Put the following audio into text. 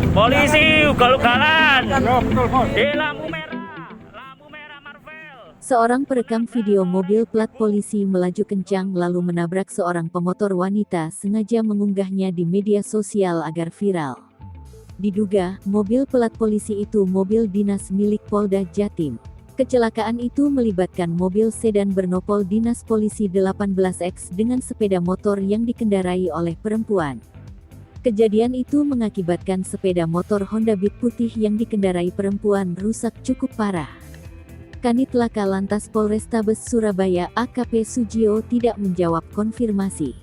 Polisi ugal-ugalan di lampu merah Marvel. Seorang perekam video mobil plat polisi melaju kencang lalu menabrak seorang pemotor wanita sengaja mengunggahnya di media sosial agar viral. Diduga, mobil plat polisi itu mobil dinas milik Polda Jatim. Kecelakaan itu melibatkan mobil sedan bernopol Dinas Polisi 18X dengan sepeda motor yang dikendarai oleh perempuan. Kejadian itu mengakibatkan sepeda motor Honda Beat putih yang dikendarai perempuan rusak cukup parah. Kanit Laka Lantas Polrestabes Surabaya AKP Sujio tidak menjawab konfirmasi.